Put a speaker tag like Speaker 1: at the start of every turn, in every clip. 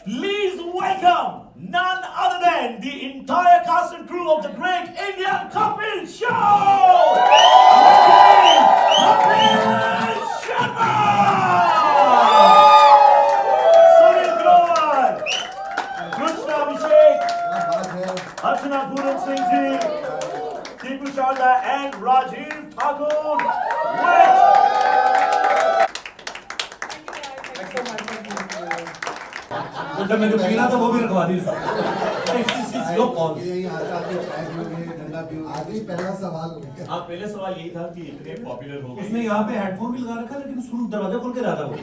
Speaker 1: Please welcome none other than the entire cast and crew of the Great Indian Kapil Show! Kapil Sharma! Sunil Grover! Krishna Abhishek! Archana Puran Singh ji! Tipu Sharda and Rajiv Thakur!
Speaker 2: जब मैंने पीना तो वो भी रखवा दी
Speaker 3: पहला सवाल हो गया।
Speaker 1: हाँ, पहले सवाल यही था कि इतने पॉपुलर हो गए।
Speaker 2: उसने यहाँ पे हेडफोन भी लगा रखा लेकिन सुन दरवाजा खोल के रहा था वो।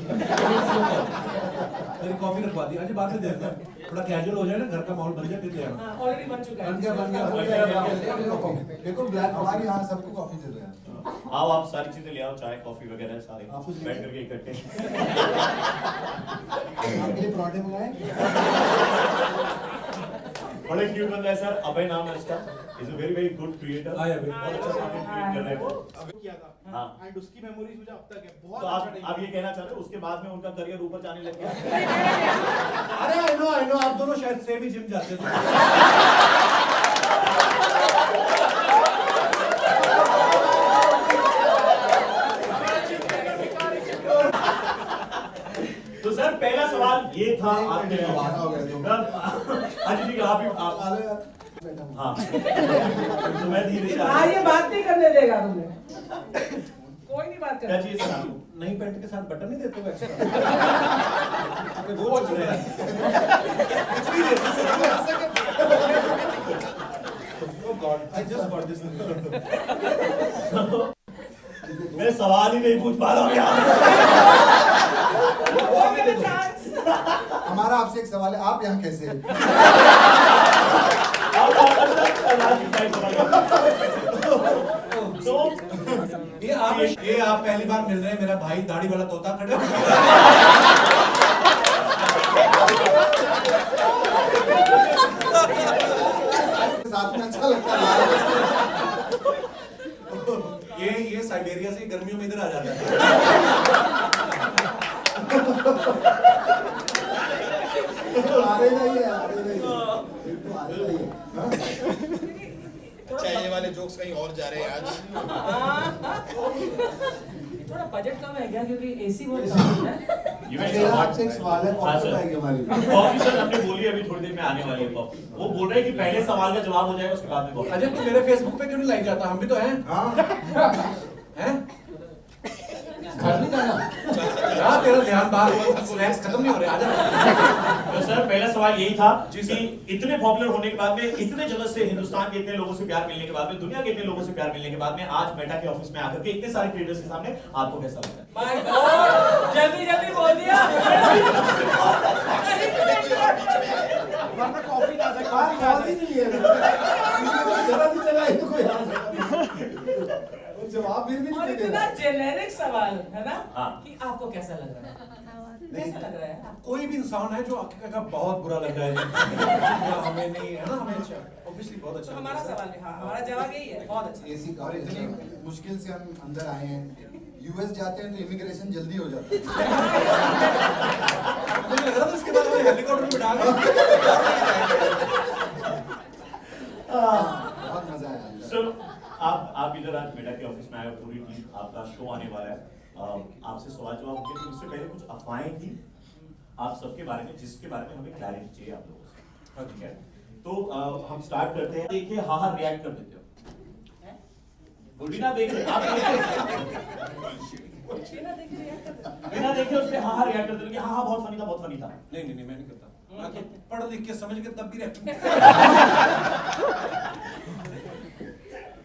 Speaker 2: मेरी कॉफी रखवा दी। आज बाद में देते हैं थोड़ा कैजुअल हो जाए ना, घर का माहौल बन जाए फिर ले आना।
Speaker 4: ऑलरेडी बन चुका है।
Speaker 3: बन गया। देखो ब्लैक हमारे यहाँ सबको कॉफी दे रहे हैं।
Speaker 1: आओ, आप सारी चीजें ले आओ, चाय कॉफी वगैरह सारे बैठ करके इकट्ठे।
Speaker 3: आपके लिए पराठे मंगाए।
Speaker 1: बड़े क्यूट बंदा है सर, अभय नाम है इसका। Is a very good creator.
Speaker 2: Hi Abhay.
Speaker 1: बहुत अच्छा कंटेंट क्रिएट कर रहे हैं वो।
Speaker 5: अभी किया था।
Speaker 1: हाँ।
Speaker 5: एंड उसकी मेमोरीज मुझे अब तक है।
Speaker 1: तो
Speaker 5: बहुत
Speaker 1: आप ये कहना चाह रहे हो उसके बाद में उनका करियर ऊपर जाने लग गया?
Speaker 2: अरे आई नो आप दोनों शायद सेम ही जिम जाते थे।
Speaker 1: तो सर पहला सवाल ये था आपके लिए। अजी जी आप हाँ तो मैं धीरे से
Speaker 4: हाँ, ये बात नहीं करने देगा तुम्हें। कोई नहीं बात
Speaker 1: क्या
Speaker 4: कर।
Speaker 1: चाहिए सर आपको?
Speaker 2: नई पैंट के साथ बटन नहीं देते हो एक्स्ट्रा? आपने वो चुन रहे हैं। कुछ भी दे सकते हो। Oh God, I just got this.
Speaker 1: मैं सवाल ही नहीं पूछ पा रहा हूँ यार।
Speaker 3: हमारा आपसे एक सवाल है, आप यहाँ कैसे हैं?
Speaker 1: तो
Speaker 2: ये आप पहली बार मिल रहे हैं, मेरा भाई दाढ़ी वाला तोता खड़ा
Speaker 3: साथ में अच्छा लगता है।
Speaker 2: ये साइबेरिया से गर्मियों में इधर आ जाता है।
Speaker 3: आ रही है, आ रही है।
Speaker 5: अच्छा ये वाले जोक्स कहीं और जा रहे हैं आज।
Speaker 4: थोड़ा बजट कम है क्या, क्योंकि एसी बहुत कम है।
Speaker 3: आपसे एक सवाल है,
Speaker 1: हाँ,
Speaker 3: कॉफी पाएगी हमारी।
Speaker 1: कॉफी सर हमने बोली अभी थोड़ी देर में आने वाली है कॉफी। वो बोल रहे हैं कि पहले सवाल का जवाब हो जाएगा उसके बाद में कॉफी।
Speaker 2: अजय तू मेरे फेसबुक पे क्यों नहीं लाइक जाता? हम भी तो हैं। हैं? घर नहीं जाना? यार तेरा ध्यान बाहर, स्नैक्स खत्म नहीं हो रहे, आजा।
Speaker 1: तो सर पहला सवाल यही था कि इतने पॉपुलर होने के बाद में, इतने जगह से हिंदुस्तान के इतने लोगों से प्यार मिलने के बाद में, दुनिया के इतने लोगों से प्यार मिलने के बाद में आज मेटा के ऑफिस में आकर के इतने सारे क्रिएटर्स के सामने आपको कैसा लगता है?
Speaker 4: माय गॉड, जल्दी जल्दी बोल दिया।
Speaker 5: वरना कॉफी ना जाए, कॉफी ना
Speaker 3: कॉफी नहीं है। जरा सी चला इनको यार। जवाब फिर भी
Speaker 4: और
Speaker 3: नहीं
Speaker 4: इतना
Speaker 3: देगा।
Speaker 4: जेनेरिक सवाल है ना
Speaker 1: हाँ।
Speaker 4: कि आपको कैसा लग रहा है? कैसा लग रहा है?
Speaker 2: कोई भी इंसान है जो आपके का बहुत बुरा लग रहा है, हमें नहीं है ना, हमें ऑब्वियसली बहुत अच्छा
Speaker 4: तो हमारा सवाल है, हाँ हमारा जवाब यही है, बहुत अच्छा।
Speaker 3: एसी और इतनी मुश्किल से हम अंदर आए हैं। यूएस जाते हैं तो इमिग्रेशन जल्दी हो जाता है।
Speaker 2: मुझे लग रहा था इसके बाद हमें हेलीकॉप्टर में बिठा के
Speaker 3: बहुत मजा आया।
Speaker 1: सर आप इधर आज मेटा के ऑफिस में आए हो, पूरी टीम, आपका शो आने वाला है। आपसे सवाल जवाब होंगे, तो उससे पहले कुछ अफवाहें थी आप सबके बारे में, जिसके बारे में हमें क्लैरिटी चाहिए आप लोगों से। ठीक है, तो हम स्टार्ट करते हैं। देखिए हाँ हाँ रिएक्ट कर देते हो, बिना देखे आप बिना देखे उस पर हाँ हाँ रिएक्ट कर देते हो कि हाँ हाँ बहुत फनी था, बहुत फनी था।
Speaker 2: नहीं नहीं मैं नहीं करता। मैं तो पढ़ लिख के समझ के तब भी रहता।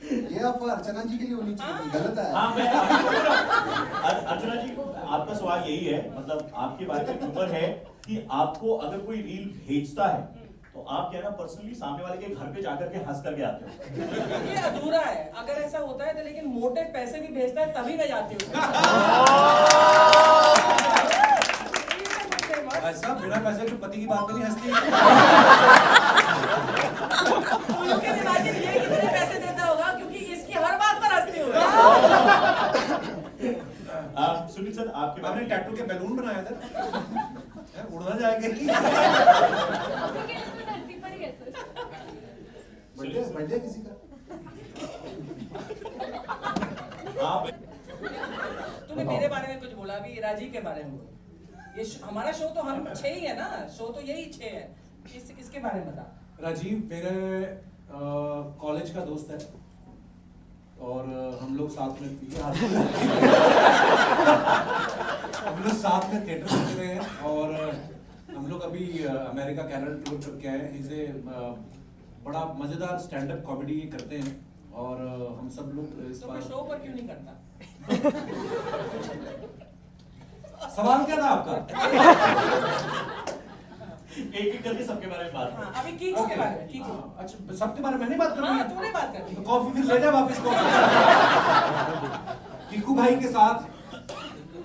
Speaker 3: ये अफवाह अर्चना जी के लिए होनी चाहिए, गलत है।
Speaker 1: हाँ मैं अर्चना जी को आपका सवाल यही है, मतलब आपके बारे में ह्यूमर है कि आपको अगर कोई रील भेजता है तो आप क्या ना पर्सनली सामने वाले के घर पे जाकर के हंस करके आते हो?
Speaker 4: ये अधूरा है, अगर ऐसा होता है तो, लेकिन मोटे पैसे भी भेजता है तभी मैं जाती हूँ।
Speaker 2: ऐसा बिना पैसे के पति की बात में नहीं हंसती।
Speaker 4: ये कितने पैसे देता होगा, क्योंकि इसकी हर बात पर हंसती हूँ।
Speaker 1: सुनील सर आपके बारे
Speaker 2: आपने
Speaker 1: में
Speaker 2: टैटू के बैलून बनाया था, उड़ना जाएंगे।
Speaker 3: बर्थडे किसी का?
Speaker 1: आप
Speaker 4: तूने मेरे बारे में कुछ बोला अभी, राजीव के बारे में बोल। ये हमारा शो तो हम 6 ही है ना, शो तो यही 6 है। किसके बारे में बता।
Speaker 2: राजीव मेरे कॉलेज का दोस्त है और हम लोग साथ में हम लोग साथ में थिएटर करते रहे हैं और हम लोग अभी अमेरिका कनाडा टूर करके आए हैं। इसे बड़ा मजेदार स्टैंड अप कॉमेडी करते हैं और हम सब लोग इस
Speaker 4: तो
Speaker 2: बार
Speaker 4: शो पर क्यों नहीं करता?
Speaker 2: सवाल क्या था आपका?
Speaker 1: एक करके सबके बारे में बात
Speaker 4: हाँ, अभी किक्स के बारे में। किक्स।
Speaker 2: अच्छा सबके बारे में नहीं बात करनी
Speaker 4: हाँ,
Speaker 2: है?
Speaker 4: तूने बात करनी है।
Speaker 2: तो कॉफी फिर ले जा वापस कॉफी। कीकू भाई के साथ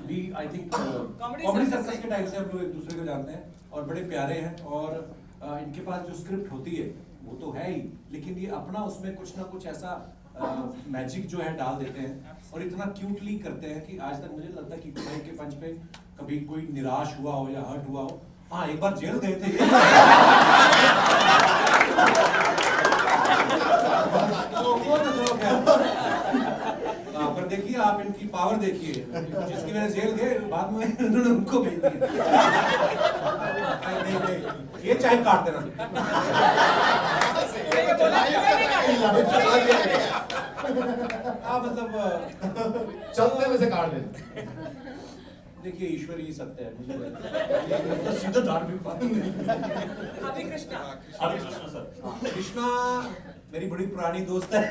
Speaker 2: भी I think
Speaker 4: Comedy
Speaker 2: comedy
Speaker 4: circus
Speaker 2: circus के टाइम से हम लोग एक दूसरे को जानते हैं और बड़े प्यारे हैं और इनके पास जो स्क्रिप्ट होती है वो तो है ही, लेकिन ये अपना उसमें कुछ ना कुछ ऐसा मैजिक जो है डाल देते हैं और इतना क्यूटली करते हैं कि आज तक मुझे लगता है कीकू भाई के पंच पे कभी कोई निराश हुआ हो या हर्ट हुआ हो। हाँ एक बार जेल गए थे वो तो चलो खैर। पर देखिए आप इनकी पावर देखिए, जिसकी वजह से जेल गए बाद में उन्होंने उनको भेज दिया। नहीं, ये चाहे काट देना। मतलब
Speaker 3: चलते में से काट दे।
Speaker 2: देखिए ईश्वर ही सत्य है, मुझे तो सीधा धार्मिक बात नहीं।
Speaker 4: अभी कृष्णा।
Speaker 1: अभी कृष्णा सर।
Speaker 2: कृष्णा मेरी बड़ी पुरानी दोस्त है।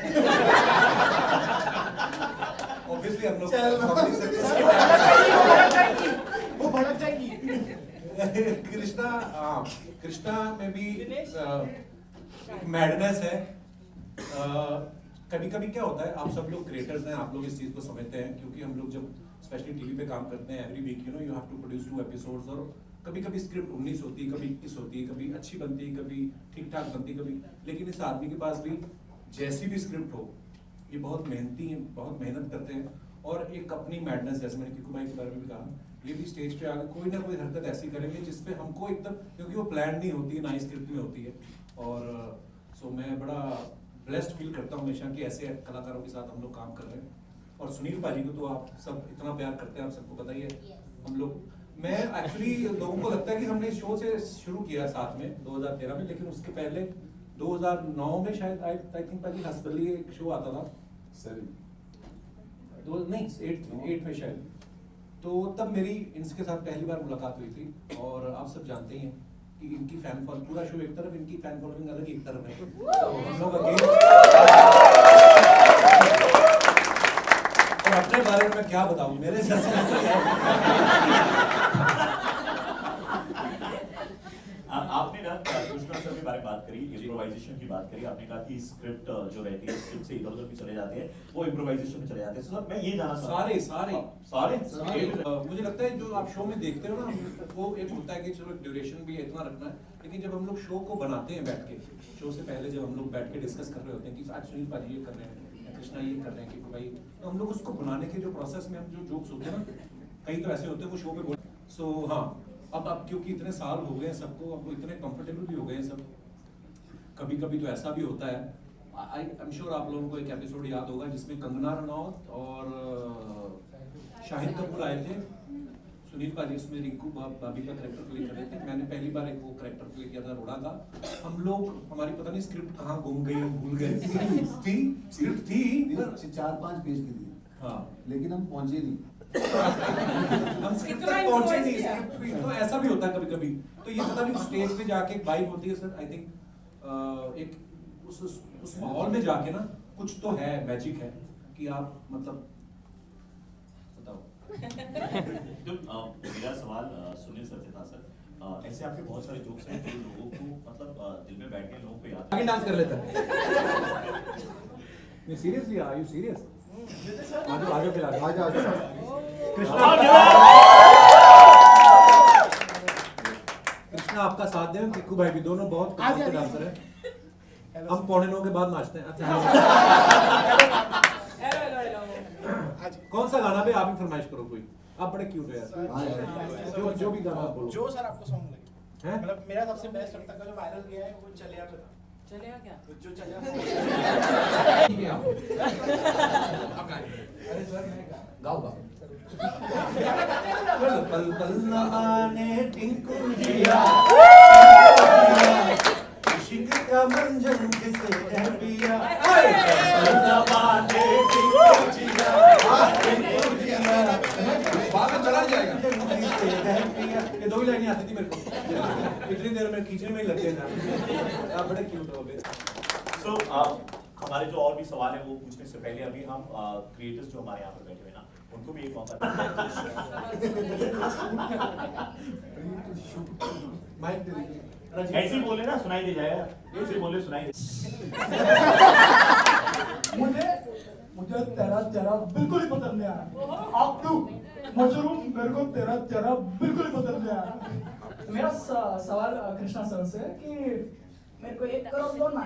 Speaker 2: ऑब्वियसली हम लोग comedy circus के
Speaker 5: वो भड़क जाएगी।
Speaker 2: कृष्णा में भी एक मैडनेस है। कभी कभी क्या होता है, आप सब लोग क्रिएटर्स हैं, आप लोग इस चीज को समझते हैं क्योंकि हम लोग जब स्पेशली टीवी पे काम करते हैं every week you have to produce 2 episodes और कभी कभी स्क्रिप्ट 19 होती है, कभी 21 होती है, कभी अच्छी बनती है, कभी ठीक ठाक बनती है, कभी। लेकिन इस आदमी के पास भी जैसी भी स्क्रिप्ट हो, ये बहुत मेहनती हैं, बहुत मेहनत करते हैं और एक अपनी मैडनेस, जैसे मैंने कीकू भाई के बारे में भी कहा, ये भी स्टेज पे आकर कोई ना कोई हरकत ऐसी करेंगे जिसपे हमको एकदम, क्योंकि वो प्लान नहीं होती है ना ही स्क्रिप्ट में होती है। और सो मैं बड़ा ब्लेस्ड फील करता हूँ हमेशा कि ऐसे कलाकारों के साथ हम लोग काम कर रहे हैं। और सुनील पाजी को तो आप सब इतना प्यार करते हैं, आप सबको पता ही है। हम लोग, मैं एक्चुअली लोगों को लगता है कि हमने शो से शुरू किया साथ में 2013 में, लेकिन उसके पहले 2009 में शायद आई थिंक पाजी हंसबली एक शो आता था
Speaker 3: सर
Speaker 2: नहीं 8 में शायद। तो तब मेरी इनके साथ पहली बार मुलाकात हुई थी और आप सब जानते ही हैं कि इनकी फैन फॉलोइंग, पूरा शो एक तरफ, इनकी फैन फॉलोइंग अलग एक तरफ है। तो हम लोग और अपने बारे में मैं क्या बताऊं, मेरे जैसे
Speaker 1: आपने ना कृष्णा सर के बारे में बात करी, इम्प्रोवाइजेशन की बात करी। आपने कहा कि स्क्रिप्ट जो रहती है स्क्रिप्ट से इधर उधर भी चले जाते हैं, वो इम्प्रोवाइजेशन में चले जाते हैं। सर मैं ये जानना
Speaker 2: सारे
Speaker 1: मुझे
Speaker 2: लगता है जो आप शो में देखते हो ना, वो एक होता है कि चलो ड्यूरेशन भी इतना रखना है, लेकिन जब हम लोग शो को बनाते हैं बैठ के, शो से पहले जब हम लोग बैठ के डिस्कस कर रहे होते हैं कि आज सुनील पाजी ये कर रहे हैं, कृष्णा ये कर रहे हैं, कि भाई, तो हम लोग उसको बनाने के जो प्रोसेस में हम जो जोक्स होते हैं ना, कई तो ऐसे होते हैं वो शो पे बोल। सो हाँ, अब क्योंकि इतने साल हो गए हैं सबको, अब वो इतने कंफर्टेबल भी हो गए हैं सब। कभी कभी तो ऐसा भी होता है, आई एम श्योर आप लोगों को एक एपिसोड याद होगा जिसमें कंगना रनौत और शाहिद कपूर आए थे। सुनील पाजी उसमें रिंकू भाभी का कैरेक्टर प्ले कर रहे थे, मैंने पहली बार एक वो कैरेक्टर प्ले किया था रोड़ा का। हम लोग, हमारी पता नहीं स्क्रिप्ट कहाँ गुम गई, हम भूल गए थी, स्क्रिप्ट थी
Speaker 3: 4-5 पेज की थी,
Speaker 2: हाँ,
Speaker 3: लेकिन हम पहुंचे नहीं।
Speaker 2: हम स्क्रिप्ट तक पहुंचे नहीं। स्क्रिप्ट भी तो ऐसा भी होता है कभी कभी, तो ये पता नहीं स्टेज पे जाके एक वाइब होती है सर, आई थिंक एक उस माहौल में जाके ना कुछ तो है, मैजिक है कि आप मतलब बताओ।
Speaker 1: जो मेरा सवाल सुनील सर से था सर, ऐसे आपके बहुत सारे जोक्स हैं जो लोगों को मतलब दिल में बैठ गए, लोगों को याद
Speaker 2: आगे डांस कर लेता है। Seriously, are you serious? आगे फिर आगे कृष्णा आपका साथ दें, कीकू भाई भी, दोनों बहुत अच्छे डांसर हैं। हम 8:45 के बाद नाचते हैं। अच्छा कौन सा गाना पे आप ही फरमाइश करो कोई, आप बड़े क्यूट हो यार, जो भी गाना आप बोलो।
Speaker 5: जो सर आपको सॉन्ग लगे,
Speaker 2: हैं?
Speaker 5: मतलब मेरा सबसे बेस्ट अब तक का जो वायरल गया है वो चलिया पे था।
Speaker 4: चलेगा क्या?
Speaker 5: जो चला
Speaker 3: अरे सर मैं गाओ गाओ
Speaker 2: पल पल न आने टिंकुलिया इश्क का मंजन किसे है पिया पल न आने टिंकुलिया बाद में चला जाएगा ये दो ही लाइनें आती थी मेरे को इतनी देर में खींचने में ही लग गए आप बड़े क्यूट हो गए
Speaker 1: सो हमारे जो और भी सवाल है वो पूछने से पहले अभी हम क्रिएटर्स जो हमारे यहाँ पर बैठे हुए ना उनको भी एक मौका
Speaker 3: माइक दे दीजिए
Speaker 1: ऐसे ही बोले ना सुनाई दे जाएगा ऐसे ही बोले सुनाई दे
Speaker 6: मुझे तेरा चेहरा बिल्कुल ही पसंद नहीं आया आप क्यों मशरूम मेरे को तेरा चेहरा बिल्कुल ही पसंद नहीं आया
Speaker 7: तो मेरा सवाल कृष्णा सर से कि मेरे को 1 करोड़ दो ना।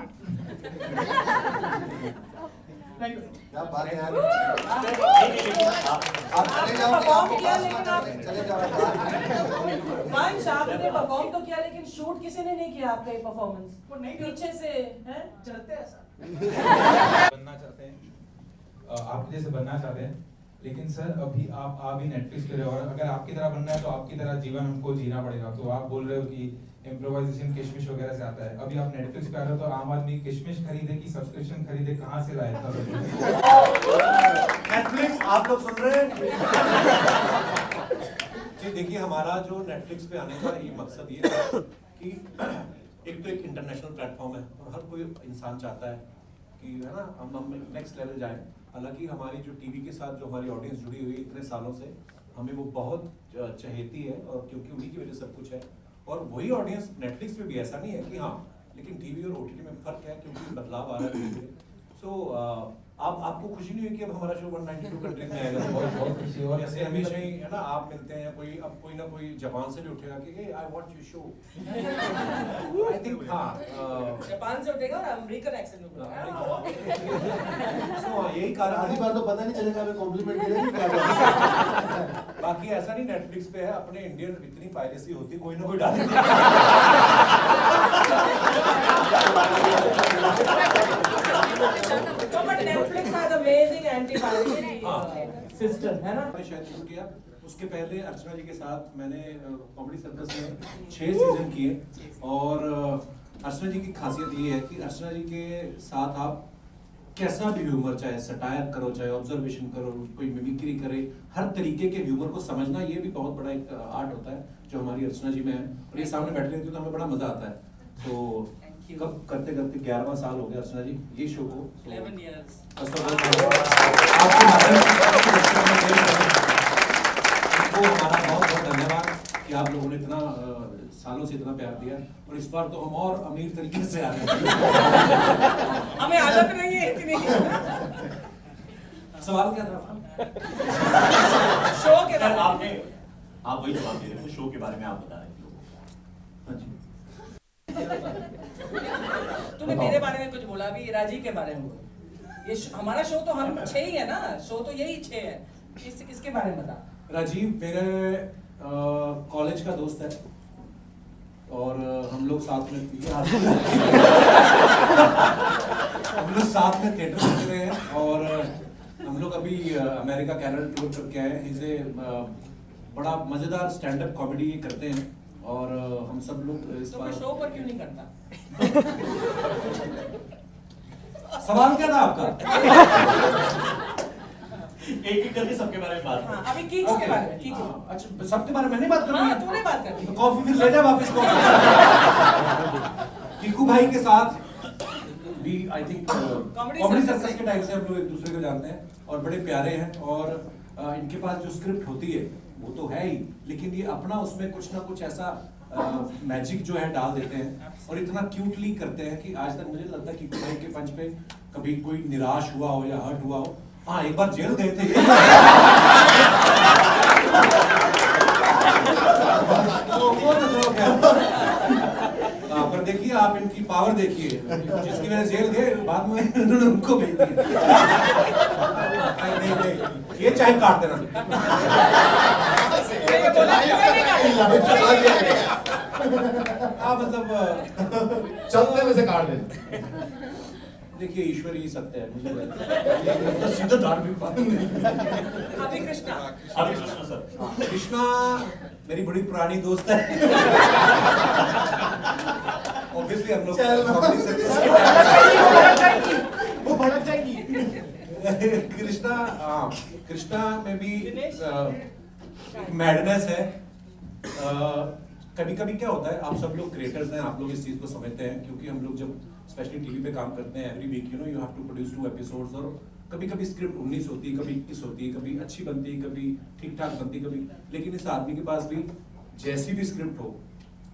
Speaker 7: Thank you.
Speaker 3: क्या बात है यार
Speaker 4: आप
Speaker 3: चले जाओ
Speaker 4: परफॉर्म किया लेकिन आप
Speaker 3: चले जाओ
Speaker 4: वंश आपने परफॉर्म तो किया लेकिन शूट किसी ने नहीं किया आपका ये परफॉर्मेंस
Speaker 7: वो नहीं
Speaker 4: पीछे से हैं
Speaker 7: चलते हैं सर।
Speaker 8: बनना चाहते हैं आपके जैसे बनना चाहते हैं लेकिन सर अभी आप आ भी नेटफ्लिक्स पे रहे और अगर आपकी तरह बनना है तो आपकी तरह जीवन हमको जीना पड़ेगा तो आप बोल रहे हो कि इम्प्रोवाइजेशन किशमिश वगैरह से आता है अभी आप नेटफ्लिक्स पे आ रहे हो तो आम आदमी किशमिश खरीदे कि सब्सक्रिप्शन खरीदे कहाँ से लाए था
Speaker 2: नेटफ्लिक्स आप लोग सुन रहे हैं जी देखिए हमारा जो नेटफ्लिक्स पे आने का ये मकसद ये है कि एक तो एक इंटरनेशनल प्लेटफॉर्म है और हर कोई इंसान चाहता है कि है ना हम नेक्स्ट लेवल जाएं हालांकि हमारी जो टीवी के साथ जो हमारी ऑडियंस जुड़ी हुई है इतने सालों से हमें वो बहुत चहेती है और क्योंकि उन्हीं की वजह सब कुछ है और वही ऑडियंस नेटफ्लिक्स पे भी ऐसा नहीं है कि हाँ लेकिन टीवी और ओटीटी में फर्क है क्योंकि बदलाव आ रहा है धीरे-धीरे सो आपको खुशी नहीं हुई कि अब हमारा शो 192 कंट्रीज में आएगा
Speaker 8: बहुत खुशी और
Speaker 2: ऐसे हमेशा ही है ना आप मिलते हैं कोई अब कोई ना कोई जापान से भी उठेगा कि hey I want your show I think हां
Speaker 4: जापान से उठेगा और अमेरिकन एक्सेंट में बोलेगा
Speaker 2: सो यही कारण
Speaker 3: आधी
Speaker 2: है
Speaker 3: बार तो पता नहीं चलेगा हमें कॉम्प्लीमेंट दे रहे हैं क्या
Speaker 2: बाकी ऐसा नहीं नेटफ्लिक्स पे है अपने इंडियन इतनी पायरेसी होती कोई ना कोई डाल
Speaker 4: तो but Netflix has amazing anti piracy system है ना
Speaker 2: मैंने शायद शुरू किया उसके पहले अर्चना जी के साथ मैंने कॉमेडी सर्कस में 6 सीजन किए और अर्चना जी की खासियत ये है कि अर्चना जी के साथ आप कैसा भी ह्यूमर चाहे सटायर करो चाहे ऑब्जर्वेशन करो कोई मिमिक्री करे हर तरीके के ह्यूमर को समझना ये भी बहुत बड़ा एक आर्ट होता है जो हमारी अर्चना जी में है और ये सामने बैठ रही थी तो हमें बड़ा मजा आता है तो कब करते करते 11वां साल हो गया अर्चना जी ये शो को
Speaker 4: 11 इयर्स
Speaker 2: आपको हमारा बहुत बहुत धन्यवाद कि आप लोगों ने इतना सालों से इतना प्यार दिया और इस बार तो हम और अमीर तरीके से आ रहे हैं
Speaker 4: हमें आदत नहीं है इतनी
Speaker 2: सवाल क्या था
Speaker 4: शो के
Speaker 1: सर
Speaker 4: बारे में
Speaker 1: आपने आप वही जवाब दे रहे थे शो के बारे में आप बता रहे थे
Speaker 2: हाँ जी
Speaker 4: तूने मेरे बारे में कुछ बोला भी राजीव के बारे में बोला ये हमारा शो तो हम 6 ही है ना शो तो यही 6 है किसके बारे में बता
Speaker 2: राजीव मेरे कॉलेज का दोस्त है और हम लोग साथ में थिएटर कर रहे हैं और हम लोग अभी अमेरिका कनाडा टूर करके आए हैं इसे बड़ा मजेदार स्टैंड अप कॉमेडी करते हैं और हम सब लोग इस
Speaker 4: तो
Speaker 2: बार
Speaker 4: शो पर क्यों नहीं करता
Speaker 2: सवाल क्या था आपका
Speaker 1: एक करके सबके बारे में बात
Speaker 4: हाँ अभी किक्स के बारे में किक्स
Speaker 2: अच्छा सबके बारे में नहीं बात करनी
Speaker 4: हाँ
Speaker 2: है?
Speaker 4: तूने बात करनी
Speaker 2: तो
Speaker 4: है।
Speaker 2: कॉफी फिर ले जा वापस कॉफी किकू भाई के साथ भी I think
Speaker 4: Comedy
Speaker 2: comedy
Speaker 4: circus
Speaker 2: circus के टाइम से हम लोग एक दूसरे को जानते हैं और बड़े प्यारे हैं और इनके पास जो स्क्रिप्ट होती है वो तो है ही लेकिन ये अपना उसमें कुछ ना कुछ ऐसा मैजिक जो है डाल देते हैं और इतना क्यूटली करते हैं कि आज तक मुझे लगता है कि भाई के पंच पे कभी कोई निराश हुआ हो या हर्ट हुआ हो हाँ एक बार जेल गए थे वो तो जोक है पर देखिए आप इनकी पावर देखिए जिसकी वजह जेल गए बाद में इन्होंने उनको भेज दिया नहीं ये चाहे काट देना
Speaker 4: ये बोला, ये नहीं काटा।
Speaker 2: हाँ मतलब
Speaker 3: चलते में से काट देना।
Speaker 2: देखिए ईश्वर ही सत्य है, मुझे तो सीधा धार्मिक बात नहीं।
Speaker 4: अभी कृष्णा
Speaker 1: अभी कृष्णा सर,
Speaker 2: कृष्णा मेरी बड़ी पुरानी दोस्त है। ऑब्वियसली हम लोग comedy से
Speaker 3: वो भड़क जाएगी।
Speaker 2: कृष्णा, हाँ कृष्णा में भी एक मैडनेस है। कभी कभी क्या होता है, आप सब लोग क्रिएटर्स हैं, आप लोग इस चीज को समझते हैं, क्योंकि हम लोग जब स्पेशली टीवी पे काम करते हैं every week you have to produce 2 episodes, और कभी कभी स्क्रिप्ट 19 होती है, कभी 21 होती है, कभी अच्छी बनती है, कभी ठीक ठाक बनती है, कभी, लेकिन इस आदमी के पास भी जैसी भी स्क्रिप्ट हो,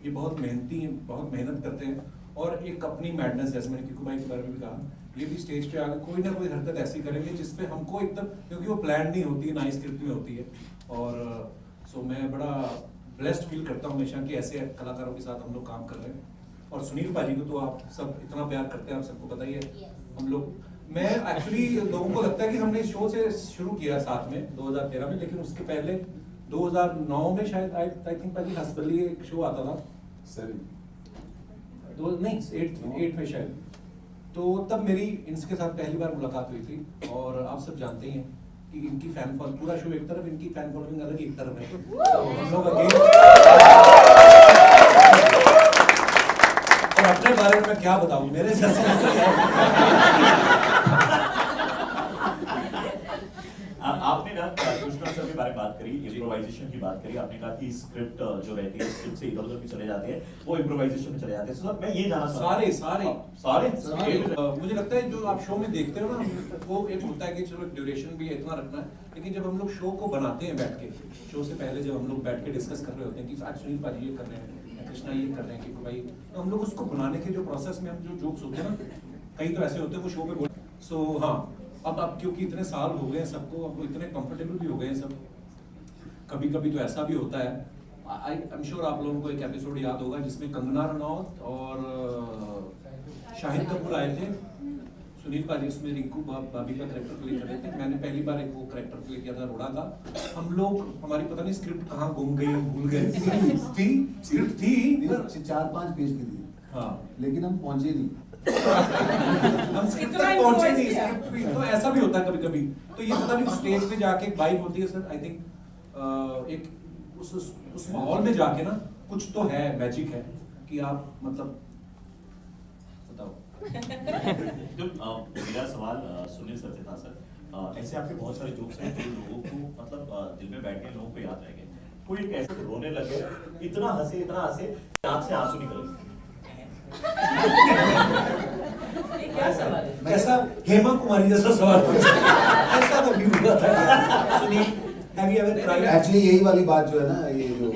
Speaker 2: ये बहुत मेहनती हैं, बहुत मेहनत करते हैं, और एक अपनी मैडनेस, जैसे मैंने किकू भाई के बारे में भी कहा, ये भी स्टेज पे आकर कोई ना कोई हरकत ऐसी करेंगे जिसपे हमको एकदम, क्योंकि वो प्लान नहीं होती है, ना ही स्क्रिप्ट में होती है, और सो मैं बड़ा ब्लेस्ड फील करता हूँ हमेशा कि ऐसे कलाकारों के साथ हम लोग काम कर रहे हैं। और सुनील पाजी को तो आप सब इतना प्यार करते हैं, आप सबको पता ही है। हम लोग, मैं एक्चुअली लोगों को लगता है कि हमने शो से शुरू किया साथ में 2013 में, लेकिन उसके पहले 2009 में शायद आई थिंक पाजी हंसबली एक शो आता था, नहीं 8 में शायद, तो तब मेरी इनके साथ पहली बार मुलाकात हुई थी। और आप सब जानते ही हैं कि इनकी फैन फॉलोइंग, पूरा शो एक तरफ, इनकी फैन फॉलोइंग अलग एक तरफ है, तो हम लोग और अपने बारे में मैं क्या बताऊं, मेरे
Speaker 1: आपने ना कृष्णा सर के बारे में बात करी, इम्प्रोवाइजेशन की बात करी, आपने कहा कि स्क्रिप्ट जो रहती है स्क्रिप्ट से इधर उधर भी चले जाते हैं, वो इम्प्रोवाइजेशन में चले जाते हैं। सर मैं ये जानना
Speaker 2: सारे मुझे लगता है जो आप शो में देखते हो ना, वो एक होता है कि चलो ड्यूरेशन भी इतना रखना है, लेकिन जब हम लोग शो को बनाते हैं बैठ के, शो से पहले जब हम लोग बैठ के डिस्कस कर रहे होते हैं कि आज सुनील पाजी ये कर रहे हैं, कृष्णा ये कर रहे हैं, कि भाई, तो हम लोग उसको बनाने के जो प्रोसेस में हम जो जोक्स होते हैं ना, कई तो ऐसे होते हैं वो शो पे बोल, सो हाँ अब क्योंकि इतने साल हो गए सबको, अब इतने कंफर्टेबल भी हो गए सब, कभी कभी तो ऐसा भी होता है, आई एम श्योर आप लोगों को एक एपिसोड याद होगा जिसमें कंगना रनौत और शाहिद कपूर आए थे, सुनील पाजी उसमें रिंकू भाभी का कैरेक्टर प्ले कर रहे थे, मैंने पहली बार एक वो कैरेक्टर प्ले किया था, रोड़ा का। हम लोग, हमारी पता नहीं स्क्रिप्ट कहाँ गुम गई, भूल गए, थी स्क्रिप्ट थी
Speaker 3: 4-5 पेज की थी,
Speaker 2: हाँ,
Speaker 3: लेकिन हम पहुंचे नहीं।
Speaker 2: हम स्क्रिप्ट तक पहुंचे नहीं, स्क्रिप्ट भी तो ऐसा भी होता है कभी कभी, तो ये पता नहीं स्टेज पे जाके एक वाइब होती है सर, आई थिंक एक उस माहौल में जाके ना कुछ तो है, मैजिक है कि आप मतलब बताओ।
Speaker 1: तो मेरा सवाल सुनील सर से था सर, ऐसे आपके बहुत सारे जोक्स हैं जो लोगों को मतलब दिल में बैठने लोगों को याद रह गए, कोई एक ऐसे रोने लगे, इतना हंसे आंख से आंसू निकल गए,
Speaker 4: ये क्या सवाल है?
Speaker 2: ऐसा हेमा कुमारी जैसा सवाल ऐसा तो नहीं हुआ था Sunil, have you ever tried?
Speaker 3: Actually यही वाली बात जो है ना, ये जो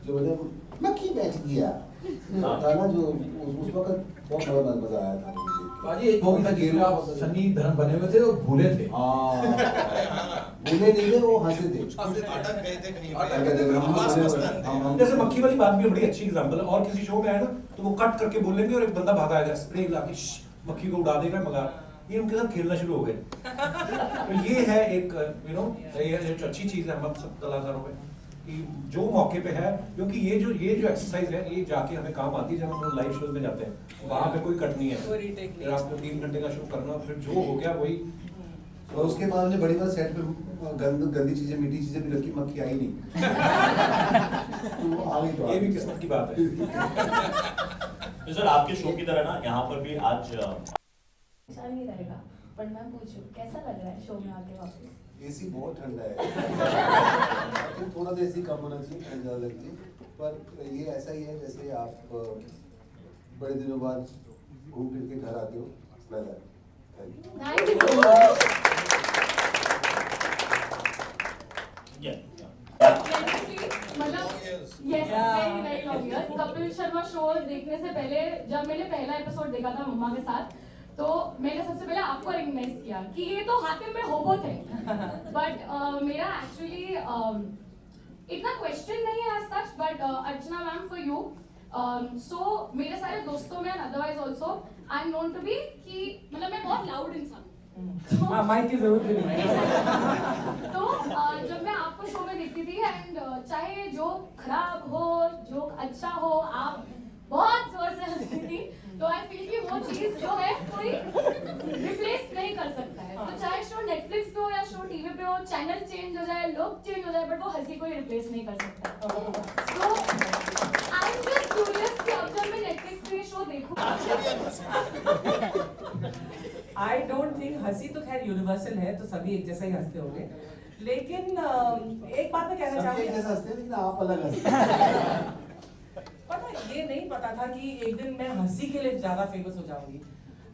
Speaker 3: मतलब मक्खी बैठ गया था ना, जो उस वक्त बहुत बड़ा मजा आया था मुझे।
Speaker 5: बाजी एक मूवी था जिसमें आप सनी धर्म बने हुए थे और भूले थे।
Speaker 3: भूले नहीं थे, वो हंसे थे।
Speaker 9: अटक गए थे कहीं
Speaker 3: अटक गए थे, हम
Speaker 9: आवाज
Speaker 3: हंसे
Speaker 9: मस्तान थे।
Speaker 3: हम
Speaker 2: जैसे मक्खी वाली बात भी बड़ी अच्छी एग्जांपल है, और किसी शो में आए ना तो वो कट करके बोलेंगे और एक बंदा भागा आएगा स्प्रे लाके मक्खी को उड़ा देगा, मगर ये उनके साथ खेलना शुरू हो गए। तो ये है एक ये जो अच्छी चीज है हम सब कलाकारों में, कि जो मौके पे है, क्योंकि ये जो एक्सरसाइज है ये जाके हमें काम आती है जब हम लोग लाइव शोज में जाते हैं, वहां पे कोई कट नहीं है, फिर आपको 3 घंटे का शो करना, फिर जो हो गया वही।
Speaker 3: और उसके बाद हमने बड़ी बार सेट पे गंदी चीजें, मीठी चीजें भी रखी, मक्खी आई नहीं। तो आ गई, तो
Speaker 2: ये भी किस्मत की बात है।
Speaker 1: तो सर आपके शो की तरह ना यहाँ पर भी आज
Speaker 10: अच्छा नहीं रहेगा, पर मैं पूछूं कैसा लग रहा है शो में आके वापस?
Speaker 3: एसी बहुत ठंडा है। तो थोड़ा सा एसी कम होना चाहिए, ठंड ज़्यादा लगती है, पर ये ऐसा ही है जैसे आप बड़े दिनों बाद घूम फिर के घर आते हो, वैसा।
Speaker 10: Thank you so much. मतलब yes very very long years. Kapil Sharma show देखने से पहले जब मैंने पहला एपिसोड देखा था मम्मा के साथ, तो मैंने सबसे पहले आपको रिकग्नाइज किया कि ये तो हातिम में होबो थे, बट मेरा एक्चुअली इतना क्वेश्चन नहीं है as such, but Archana ma'am for you, so मेरे सारे दोस्तों में and otherwise also I am known to be कि मतलब मैं बहुत लाउड इंसान,
Speaker 4: हाँ, माइक की जरूरत भी नहीं है।
Speaker 10: तो जब मैं आपको शो में देखती थी एंड चाहे जोक खराब हो जोक अच्छा हो आप बहुत जोर से हंसती थी तो आई फील कि वो चीज जो है कोई रिप्लेस नहीं कर सकता है तो चाहे शो नेटफ्लिक्स पे हो या शो टीवी पे हो चैनल चेंज हो जाए लोग चेंज हो जाए बट वो हंसी कोई रिप्लेस नहीं कर सकता तो आई एम जस्ट क्यूरियस कि अब जब मैं नेटफ्लिक्स पे शो देखूं
Speaker 4: आई डोंट थिंक हंसी तो खैर यूनिवर्सल है तो सभी एक जैसा ही हंसते होंगे लेकिन एक बात मैं कहना
Speaker 3: सब एक जैसा
Speaker 4: चाहूंगी
Speaker 3: हंसते हैं लेकिन आप अलग हंसते हैं।
Speaker 4: पता है, ये नहीं पता था कि एक दिन मैं हंसी के लिए ज्यादा फेमस हो जाऊंगी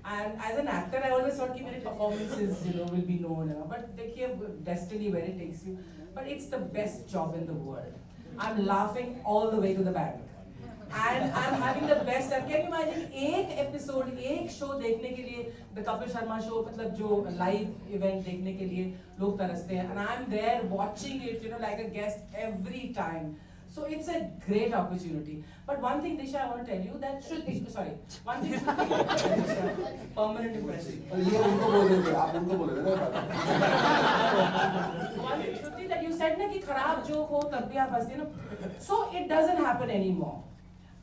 Speaker 4: and as an actor I always thought कि मेरे performances you know will be known but देखिए destiny where it takes you but it's the best job in the world I am laughing all the way to the bank and I'm having the best time. Can you imagine एक episode एक show देखने के लिए the Kapil Sharma show मतलब जो live event देखने के लिए लोग तरसते हैं and I'm there watching it you know like a guest every time. So it's a great opportunity. But one thing Disha I want to tell you that Shruti sorry one thing Shruti permanent impression.
Speaker 3: और ये उनको बोल रहे थे आप उनको बोल रहे थे
Speaker 4: One thing Shruti that you said ना कि खराब जोक हो तब भी आप हंसते ना so it doesn't happen anymore.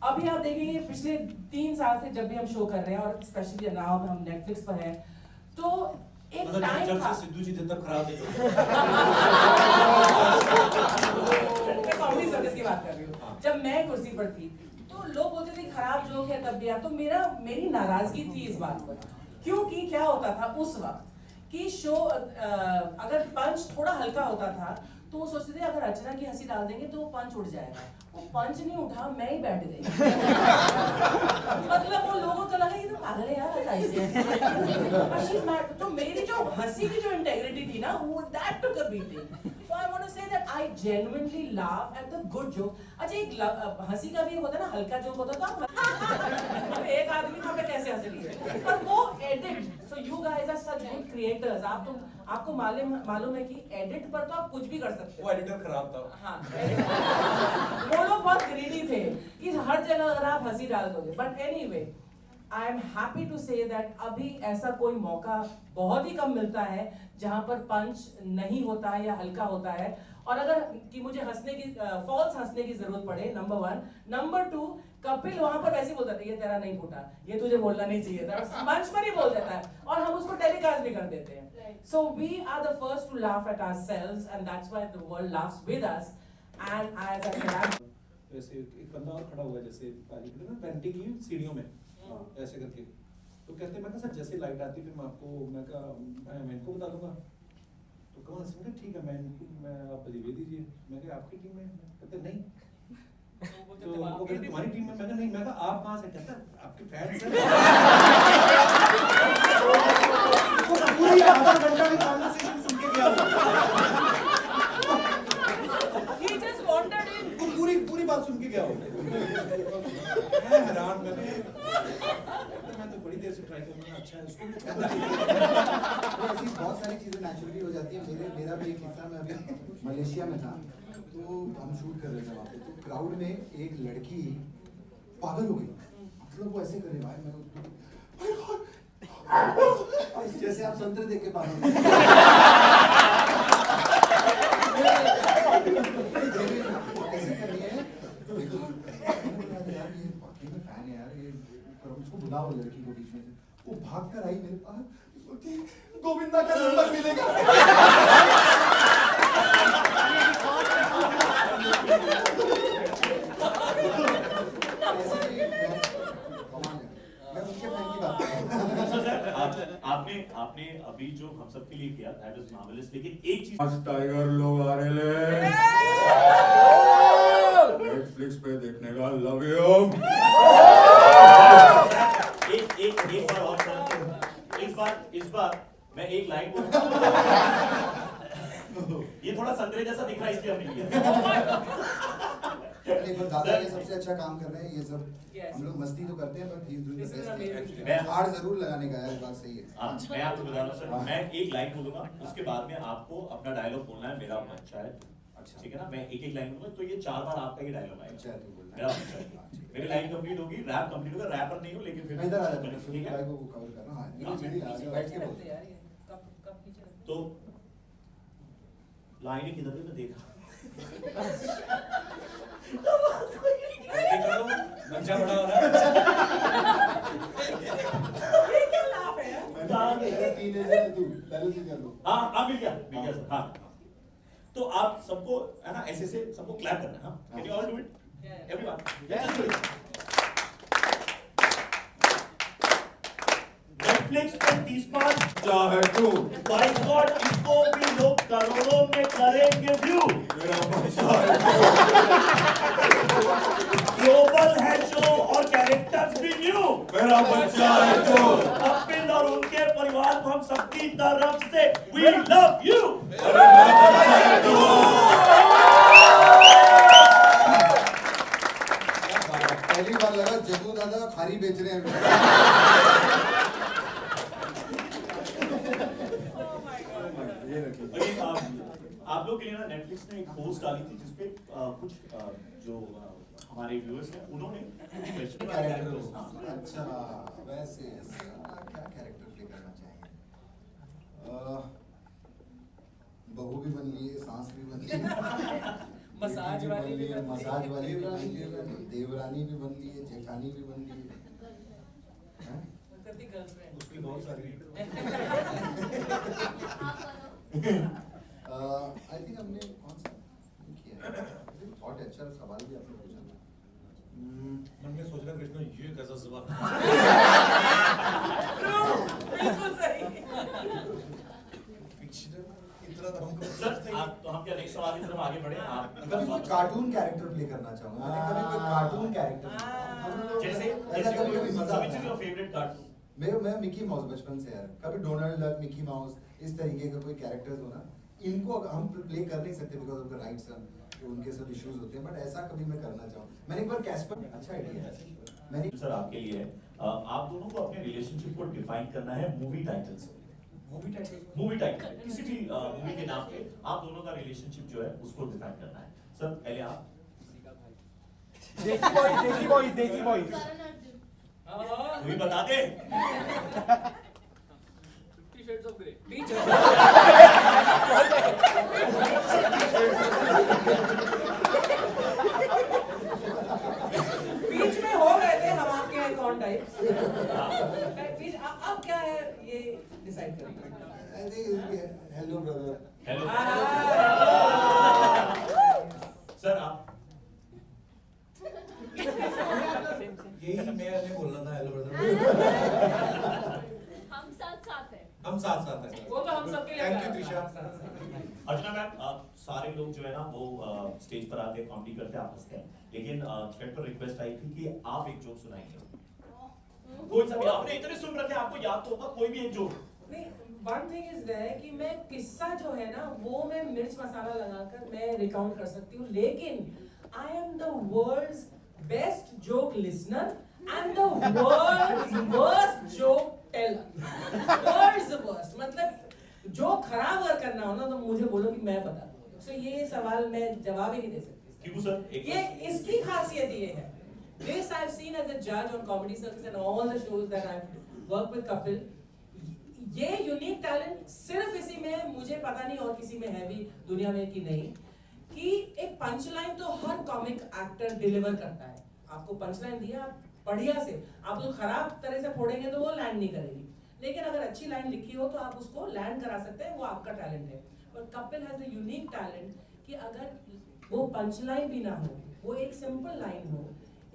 Speaker 4: अभी आप देखेंगे पिछले 3 साल से जब भी हम शो कर रहे हैं और स्पेशली नाउ हम नेटफ्लिक्स पर हैं तो एक टाइम
Speaker 2: जब
Speaker 4: था
Speaker 2: से सिद्धू जी थे तब खराब नहीं
Speaker 4: मैं कॉमेडी सर्विस की बात कर रही हूँ जब मैं कुर्सी पर थी तो लोग बोलते थे खराब जोक है तब भी आप तो मेरी नाराजगी थी इस बात पर क्योंकि क्या होता था उस वक्त कि शो अगर पंच थोड़ा हल्का होता था तो वो सोचते थे अगर अर्चना की हंसी डाल देंगे तो वो पंच उठ जाएगा वो पंच नहीं उठा मैं ही बैठ गई मतलब वो लोगों को लगा ये तो पागल है यार ऐसे तो मेरी जो हंसी की जो इंटेग्रिटी थी ना वो that took a beating so I want to say that I genuinely laugh at the good joke अच्छा एक हंसी का भी होता है ना हल्का जोक होता था एक आदमी वहां पे कैसे हंस रही है पर वो edit so you guys are such good creators आपको मालूम है कि एडिट पर तो आप कुछ भी कर सकते
Speaker 2: वो
Speaker 4: हो
Speaker 2: एडिटर खराब था
Speaker 4: हाँ वो लोग बहुत ग्रीडी थे कि हर जगह अगर आप हंसी डाल दोगे but anyway I am happy to say that अभी ऐसा कोई मौका बहुत ही कम मिलता है जहां पर पंच नहीं होता है या हल्का होता है और अगर कि मुझे हंसने की फॉल्स हंसने की जरूरत पड़े नंबर 1 नंबर 2 कपिल वहां पर वैसे बोलता था ये तेरा नहीं फूटा ये तुझे बोलना नहीं चाहिए था मंच पर ही बोल देता है और हम उसको टेलीकास्ट भी कर देते हैं so we are the first to laugh at ourselves and that's why the world laughs with us and as I said
Speaker 2: वैसे एक बंदा और खड़ा हुआ है जैसे पाजी ना पेंटी की सीढ़ियों में ऐसे करके तो कहते मैं सर जैसे लाइट आती फिर मैं आपको मैं इनको बता दूंगा तो कौन सिंह ठीक है मैं आप दे दीजिए मैं कहा आपकी टीम में कहते नहीं तो वो कहते तुम्हारी टीम में मैं कहा नहीं मैं कहा आप कहां से कहता आपके फैंस हैं पूरी आधा घंटा की कन्वर्सेशन सुन के गया
Speaker 4: he just wandered in
Speaker 2: पूरी बात सुन के गया मैं हैरान मैं तो बड़ी देर से ट्राई कर रहा हूं अच्छा है उसको
Speaker 3: ऐसी बहुत सारी चीजें नेचुरली हो जाती है मेरा भी एक किस्सा मैं अभी मलेशिया में था तो हम शूट कर रहे थे वहाँ पे तो क्राउड में एक लड़की पागल हो गई मतलब वो ऐसे करे भाई मैं उसको जैसे आप संतरे देख के पागल हो ऐसे कर रही है यार ये वाकई में फैन है यार ये पर उसको बुलाओ लड़की को बीच में से वो भाग कर आई मेरे पास बोलती गोविंदा का नंबर मिलेगा
Speaker 1: आपने अभी जो हम सबके लिए किया दैट इज मार्वेलस लेकिन एक चीज
Speaker 9: आज टाइगर लोग आ रहे ले नेटफ्लिक्स पे देखने का लव यू
Speaker 1: एक बार और सर इस बार मैं एक लाइन बोलूंगा ये थोड़ा संतरे जैसा दिख रहा है इसलिए हमने लिया
Speaker 3: नहीं पर दादा ये सबसे अच्छा काम कर रहे हैं ये सब हम लोग मस्ती तो करते हैं पर he is doing the best हार जरूर लगाने का है बात सही है
Speaker 1: मैं आपको बता रहा हूं सर मैं एक लाइन बोलूंगा उसके बाद में आपको अपना डायलॉग बोलना है मेरा अच्छा है अच्छा ठीक है ना मैं एक लाइन बोलूंगा तो ये 4 बार आपका ही डायलॉग आएगा
Speaker 3: अच्छा है तू बोल
Speaker 1: मेरा अच्छा है मेरी लाइन कंप्लीट होगी रैप कंप्लीट होगा रैपर नहीं हो लेकिन फिर
Speaker 3: मैं इधर आ जाता हूं
Speaker 1: ठीक है
Speaker 3: को कवर कर रहा हूं हां बैठ के बोलते हैं
Speaker 1: तो लाइन किधर थी मैं देखा
Speaker 2: बच्चा बड़ा हो रहा है।
Speaker 4: ये क्या लाभ है यार?
Speaker 3: मेरा टीनेजर है तू, पहले से कर लो।
Speaker 1: हाँ मिल गया सर। हाँ तो आप सबको है ना ऐसे से सबको क्लैप करना है। हाँ can you all do it everyone? Netflix पे 30 पार्ट
Speaker 9: चाहे तू
Speaker 1: बाय गॉड इसको भी लोग करोड़ों में करेंगे व्यू।
Speaker 9: मेरा बच्चा है
Speaker 1: ग्लोबल है शो और कैरेक्टर्स भी न्यू।
Speaker 9: मेरा बच्चा है तू
Speaker 1: कपिल और उनके परिवार को हम सबकी तरफ से वी लव यू।
Speaker 9: अरे मेरा बच्चा है तू
Speaker 3: पहली बार लगा जग्गू दादा खारी बेच रहे हैं। ये रखिए।
Speaker 1: अभी आप लोग के लिए ना नेटफ्लिक्स ने एक पोस्ट डाली थी जिसपे कुछ जो हमारे व्यूअर्स हैं उन्होंने
Speaker 3: कैरेक्टर अच्छा वैसे क्या कैरेक्टर प्ले करना चाहिए? बहू भी बन लिए, सास भी बन ली,
Speaker 4: मसाज वाली भी बन ली।
Speaker 3: मसाज वाली भी बन ली, देवरानी भी बन ली, जेठानी भी बन ली।
Speaker 4: करती गर्लफ्रेंड
Speaker 2: उसकी बहुत सारी
Speaker 3: आई थिंक हमने कौन सा किया है? बहुत अच्छा सवाल भी आपने पूछा।
Speaker 2: मन में सोच रहा कृष्ण ये कैसा सवाल।
Speaker 4: बिल्कुल सही।
Speaker 3: इतना तो हमको
Speaker 1: सर आप तो हम क्या नेक्स्ट सवाल की तरफ आगे बढ़े आप
Speaker 3: कभी कोई कार्टून कैरेक्टर प्ले करना चाहूंगा। मैंने कभी कोई कार्टून कैरेक्टर
Speaker 1: जैसे
Speaker 3: ऐसा कभी कभी मजा
Speaker 1: which is
Speaker 3: आता
Speaker 1: your
Speaker 3: है।
Speaker 1: favorite cartoon?
Speaker 3: मैं मिकी माउस बचपन से यार, कभी डोनाल्ड डक, मिकी माउस इस तरीके का कोई कैरेक्टर्स हो ना, इनको हम प्ले कर नहीं सकते बिकॉज ऑफ द राइट्स, उनके सब इश्यूज होते हैं, बट ऐसा कभी मैं करना चाहूँ। मैंने एक बार कैस्पर, अच्छा आइडिया है मैंने
Speaker 1: सर आपके लिए है आप दोनों को अपने रिलेशनशिप को डिफाइन करना है मूवी टाइटल से। मूवी टाइटल किसी भी मूवी के नाम पे आप दोनों का रिलेशनशिप जो है उसको डिफाइन करना है। सर पहले आप
Speaker 5: देसी बॉय
Speaker 1: तू ही बता दे।
Speaker 4: बीच में हो गए थे हम आपके आइकॉन टाइप्स। बीच अब क्या है ये डिसाइड करेंगे।
Speaker 3: I think hello brother.
Speaker 1: Hello sir आप
Speaker 2: यही मैं बोलना था हेलो ब्रदर।
Speaker 10: हम साथ हैं।
Speaker 2: हम साथ साथ हैं।
Speaker 4: वो तो हम सबके लिए
Speaker 2: thank you Trisha.
Speaker 1: Archana ma'am सारे लोग जो है ना वो स्टेज पर आके कॉमेडी करते हैं, आप हंसते हैं, लेकिन चैट पर रिक्वेस्ट आई थी कि आप एक जोक सुनाएंगे। कोई सा भी आपने इतने सुन रखे आपको याद तो होगा कोई भी एक जोक।
Speaker 4: नहीं, वन थिंग इज देयर कि मैं किस्सा जो है ना वो मैं मिर्च मसाला लगाकर मैं रिकाउंट कर सकती हूँ, लेकिन I am the world's best joke listener and the world's worst joke teller. World's worst मतलब जो खराब अगर करना हो ना तो मुझे बोलो कि मैं बता दूँ। सो ये सवाल मैं जवाब ही नहीं दे सकती।
Speaker 1: क्यों सर?
Speaker 4: ये इसकी खासियत ये है, this I've seen as a judge on Comedy Circus and all the shows that I've worked with Kapil, ये यूनिक टैलेंट सिर्फ इसी में है, मुझे पता नहीं और किसी में है भी दुनिया में कि नहीं, कि एक पंच लाइन तो हर कॉमिक एक्टर डिलीवर करता है। आपको पंच लाइन दिया आप बढ़िया से, आप उसको खराब तरह से फोड़ेंगे तो वो लैंड नहीं करेगी, लेकिन अगर अच्छी लाइन लिखी हो तो आप उसको लैंड करा सकते हैं, वो आपका टैलेंट है। पर Kapil has the unique talent कि अगर वो पंच लाइन भी ना हो, वो एक सिंपल लाइन हो,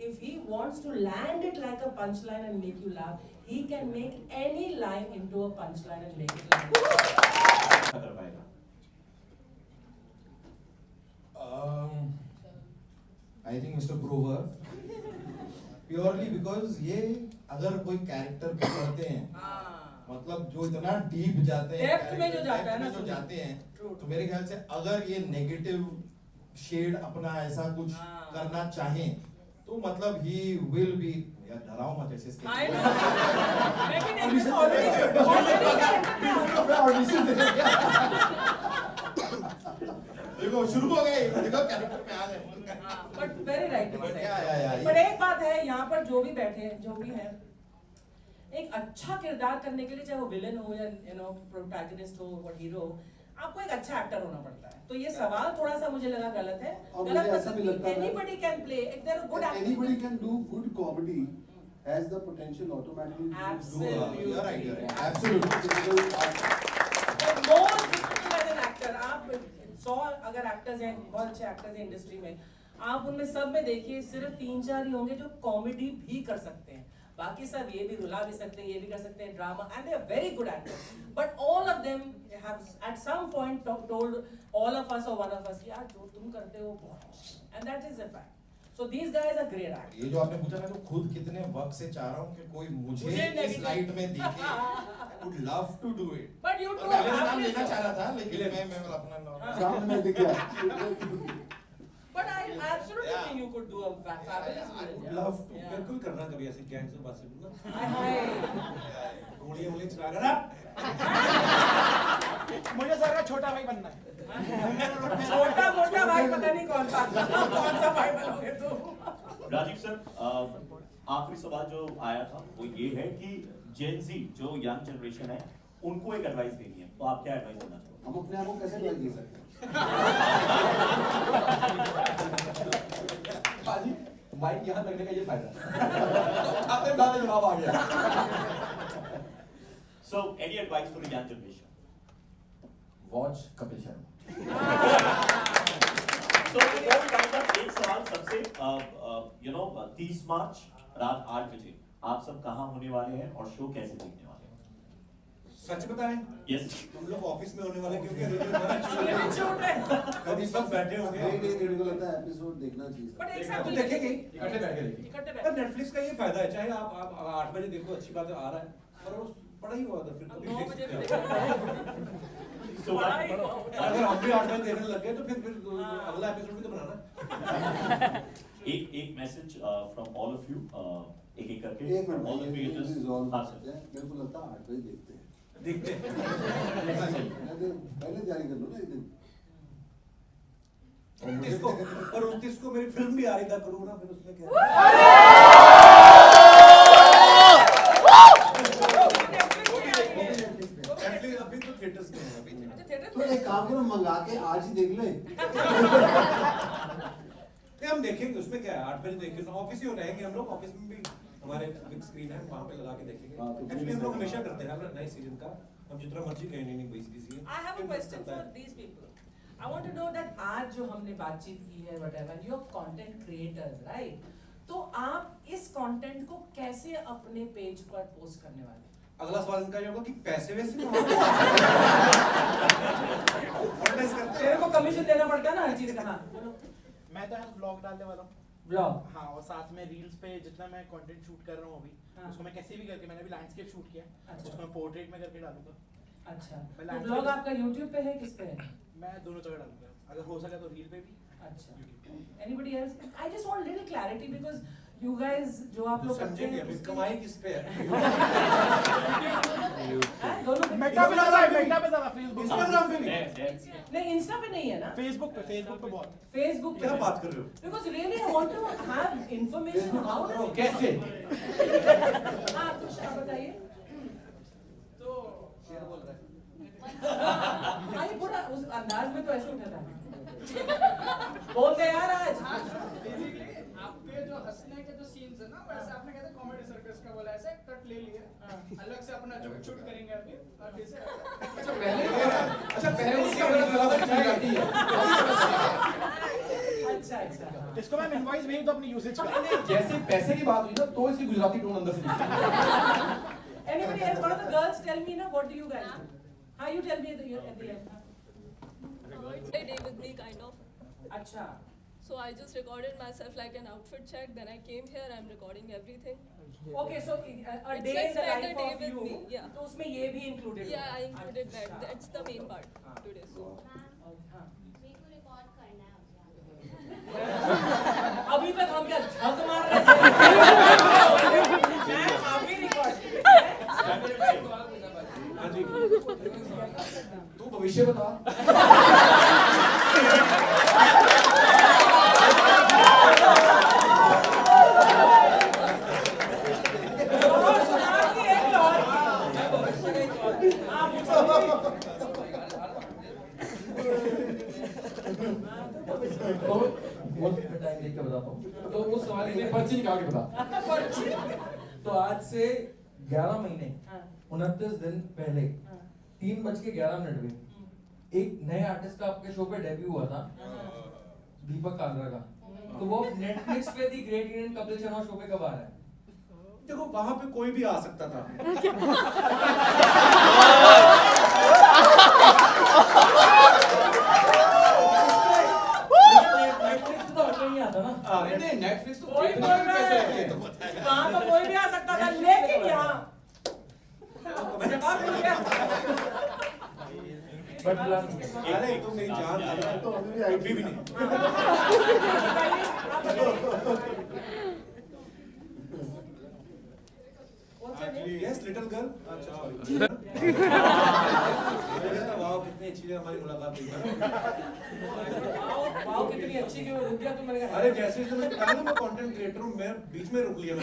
Speaker 4: if he wants to land it like a punchline and make you laugh, he can make any line into a punchline and make it laugh.
Speaker 1: कर पाएगा।
Speaker 5: I think mister Grover, purely because ये अगर कोई character पे करते हैं, मतलब जो इतना डीप जाते हैं,
Speaker 4: Depth में जो जाता है ना,
Speaker 5: depth में जो जाते हैं,
Speaker 4: True.
Speaker 5: तो मेरे ख्याल से अगर ये नेगेटिव शेड अपना ऐसा कुछ करना चाहें तो मतलब ही विल बी, यार डराओ मत ऐसे इसके।
Speaker 4: I know. लेकिन already
Speaker 5: देखो शुरू हो गए, देखो कैरेक्टर पे आ गए।
Speaker 4: but very right.
Speaker 5: But yeah,
Speaker 4: पर एक बात है, यहाँ पर जो भी बैठे हैं, जो भी है, एक अच्छा किरदार करने के लिए, चाहे वो विलन हो या प्रोटैगनिस्ट हो और हीरो, आपको एक अच्छा एक्टर होना पड़ता है। तो ये सवाल थोड़ा सा मुझे लगा गलत है।
Speaker 3: और मुझे ऐसा भी लगता है
Speaker 4: anybody can play if they're good
Speaker 3: anybody can do good comedy has the potential automatically to
Speaker 4: Absolutely.
Speaker 3: do
Speaker 5: You're right, you're right. Absolutely.
Speaker 4: More difficult as an actor. आप 100 अगर एक्टर्स हैं, बहुत अच्छे एक्टर्स हैं इंडस्ट्री में, आप उनमें सब में देखिए सिर्फ 3-4 ही होंगे जो कॉमेडी भी कर सकते हैं। बाकी सब ये भी रुला भी सकते हैं, ये भी कर सकते हैं, drama, and they are very good actors, but all of them have at some point told all of us और वन ऑफ अस, यार जो तुम करते हो बहुत मुश्किल है, and that is a fact. So these guys are great actors.
Speaker 5: ये जो आपने पूछा, मैं तो खुद कितने वक्त से चाह रहा हूँ कि कोई मुझे
Speaker 4: मुझे
Speaker 5: इस
Speaker 4: negative-
Speaker 5: लाइट में देखे। Would love to do it.
Speaker 4: But you
Speaker 5: और
Speaker 4: टू
Speaker 5: मैं मेरा नाम लेना चाह रहा था, लेकिन मैं अपना नाम
Speaker 3: सामने में दिख गया।
Speaker 4: But I absolutely think you could do a fabulous
Speaker 2: I would
Speaker 4: villain.
Speaker 2: love to।
Speaker 4: Yeah.
Speaker 2: बिल्कुल करना कभी ऐसे गैंग से बात से
Speaker 4: हाय हाय।
Speaker 2: उंगली चला कर आप
Speaker 6: मुझे सर का छोटा भाई बनना है।
Speaker 4: छोटा मोटा भाई पता नहीं कौन सा भाई बनोगे तुम।
Speaker 1: राजीव सर, आखिरी सवाल जो आया था वो ये है कि जेन ज़ी जो यंग जनरेशन है उनको एक एडवाइस देनी है, तो आप क्या एडवाइस देना चाहोगे?
Speaker 3: हम अपने आप को कैसे एडवाइस दे सकते हैं?
Speaker 11: बाजी माइक यहाँ लगने का ये फायदा खाते खाते जवाब आ गया।
Speaker 1: So, any advice for the young generation?
Speaker 11: Watch Kapil Sharma.
Speaker 1: So, before we wind up, एक सवाल सबसे 30 मार्च रात 8 बजे आप सब कहाँ होने वाले हैं और शो कैसे देखने वाले हैं?
Speaker 2: सच बताएं?
Speaker 1: Yes.
Speaker 2: हम लोग ऑफिस में होने वाले क्योंकि कभी सब बैठे होंगे।
Speaker 3: नहीं, मेरे को लगता है एपिसोड देखना चाहिए।
Speaker 4: But एक
Speaker 2: तो
Speaker 4: साथ
Speaker 2: देखेंगे ही।
Speaker 11: इकट्ठे बैठ के देखिए।
Speaker 4: इकट्ठे
Speaker 2: पर
Speaker 4: बैठ।
Speaker 2: नेटफ्लिक्स का ये फायदा है, चाहे आप 8 बजे देखो, अच्छी बात है, आ रहा है, पर वो पड़ा ही हुआ था, फिर कभी
Speaker 4: 9
Speaker 2: देख
Speaker 4: बजे
Speaker 2: सकते
Speaker 4: भी
Speaker 2: हो।
Speaker 1: So,
Speaker 4: बड़ा ही
Speaker 2: अगर हम भी 8 बजे देखने लग गए तो फिर अगला एपिसोड भी तो बनाना है।
Speaker 1: एक message from all of you, एक करके
Speaker 3: एक मिनट,
Speaker 1: all the
Speaker 3: ये
Speaker 1: creators।
Speaker 3: रिजॉल्व
Speaker 1: हाँ,
Speaker 3: कर सकते हैं। मेरे को लगता है 8 बजे देखते हैं।
Speaker 2: देखते हैं।
Speaker 3: पहले तैयारी कर लो ना एक दिन।
Speaker 2: 29 को मेरी फिल्म भी आ रही था, करूँ ना, फिर उसमें क्या नेटफ्लिक्स अभी तो थिएटर्स में है अभी।
Speaker 4: अच्छा थिएटर
Speaker 3: तो एक काम करो, मंगा के आज ही देख ले।
Speaker 2: नहीं, हम देखेंगे, उसमें क्या है, 8 बजे देखेंगे, ऑफिस ही हो रहेंगे हम लोग, ऑफिस में भी हमारे बिग स्क्रीन है, वहाँ पे लगा के देखेंगे।
Speaker 3: हाँ, तो
Speaker 2: एक्चुअली हम लोग हमेशा करते हैं नए सीजन का, हम जितना मर्जी कहें, नहीं वही season.
Speaker 4: I have a question for these people. I want to know that आज जो हमने बातचीत की है whatever, you are content creators, right? तो आप इस कंटेंट को कैसे अपने पेज पर पोस्ट करने वाले हैं?
Speaker 2: अगला सवाल इनका ये होगा कि पैसे वैसे मोनेटाइज करते
Speaker 4: तेरे
Speaker 2: हैं।
Speaker 4: को कमीशन देना पड़ता है ना हर चीज का। हाँ बोलो।
Speaker 6: मैं तो यहाँ व्लॉग डालने वाला हूँ।
Speaker 4: ब्लॉग।
Speaker 6: हाँ, और साथ में रील्स पे जितना मैं कंटेंट शूट कर रहा हूँ अभी,
Speaker 4: हाँ।
Speaker 6: उसको मैं कैसे भी करके, मैंने अभी लैंडस्केप शूट किया,
Speaker 4: अच्छा।
Speaker 6: उसको मैं पोर्ट्रेट में करके डालूंगा।
Speaker 4: अच्छा।
Speaker 6: मैं
Speaker 4: तो
Speaker 6: landscape-
Speaker 4: ब्लॉग आपका YouTube पे है, किस पे है?
Speaker 6: मैं दोनों जगह डालूंगा, अगर हो सके तो रील पे भी।
Speaker 4: अच्छा। Anybody else? I just want little clarity because you guys जो आप लोग करते
Speaker 2: समझेंगे
Speaker 4: हैं
Speaker 2: अभी
Speaker 4: उसके-
Speaker 2: कमाई किस पे है।
Speaker 4: हाँ, दोनों पे।
Speaker 6: मेटा पे ज्यादा है, मेटा पे ज्यादा, फेसबुक
Speaker 2: इंस्टाग्राम पे नहीं।
Speaker 4: नहीं इंस्टा पे नहीं है ना?
Speaker 6: फेसबुक पे बहुत।
Speaker 4: फेसबुक पे
Speaker 2: क्या
Speaker 4: है।
Speaker 2: बात कर रहे हो?
Speaker 4: Because really I want to have information how does it
Speaker 11: कैसे?
Speaker 4: हाँ कुछ आप बताइए।
Speaker 6: तो
Speaker 2: शेयर बोल रहा है।
Speaker 4: हाँ ये पूरा उस अंदाज में तो ऐसे उठा था। बोलते यार आज।
Speaker 12: बेसिकली आपके जो हंसने के जो सीन्स है ना, वैसे आपने कहते कॉमेडी सर्कस का बोला, ऐसे कट ले लिया, अलग से अपना शूट करेंगे अभी और फिर से
Speaker 11: अच्छा पहले उसका मतलब गलत चीज आती है।
Speaker 4: अच्छा अच्छा।
Speaker 6: इसको मैं इनवॉइस भेज दो अपनी यूसेज का।
Speaker 11: जैसे पैसे की बात हुई ना, तो इसकी गुजराती टोन अंदर से निकली।
Speaker 4: Anybody else? One of the girls tell me ना, what do you guys do? How you tell me at the end?
Speaker 13: It's a day with me kind of.
Speaker 4: अच्छा।
Speaker 13: So I just recorded myself like an outfit check. Then I came here. I'm recording everything.
Speaker 4: Okay, so a
Speaker 13: It's
Speaker 4: day
Speaker 13: like
Speaker 4: in the
Speaker 13: spend a
Speaker 4: life
Speaker 13: day
Speaker 4: of
Speaker 13: with
Speaker 4: you.
Speaker 13: me, yeah.
Speaker 4: तो उसमें ये भी included
Speaker 13: Yeah, I
Speaker 4: होगा।
Speaker 13: included that.
Speaker 4: अच्छा।
Speaker 13: That's the main part today. So
Speaker 4: हाँ।
Speaker 10: Record करना है
Speaker 4: अभी तक हम क्या झक मार रहे थे? मैं अभी रिकॉर्ड।
Speaker 2: हाँ जी।
Speaker 11: तू भविष्य बता।
Speaker 4: और सुना कि एक
Speaker 11: बहुत टाइम देख के बताता हूँ। तो वो सवाल है पर्ची निकाल के बता। तो आज से 11 महीने 29 दिन पहले 3:11 में एक नए आर्टिस्ट का आपके शो पे डेब्यू हुआ था, दीपक कांद्रा का। तो वो नेटफ्लिक्स पे the great Indian Kapil Sharma show पे कब आ रहा है?
Speaker 2: देखो वहां पे कोई भी आ सकता था।
Speaker 11: नेटफ्लिक्स तो हर नहीं आता ना।
Speaker 2: नहीं नेटफ्लिक्स तो
Speaker 4: कोई वहाँ तो कोई भी आ सकता था, लेकिन यहाँ
Speaker 2: अरे तुम मेरी जान तो अभी भी नहीं। Yes little girl. अच्छा सॉरी। वाह कितनी अच्छी हमारी मुलाकात हुई।
Speaker 4: वाह कितनी अच्छी कि वो रुक गया तो मैंने कहा
Speaker 2: अरे जैसे मैंने कहा ना मैं कंटेंट क्रिएटर हूँ, मैं बीच में रुक लिया मैं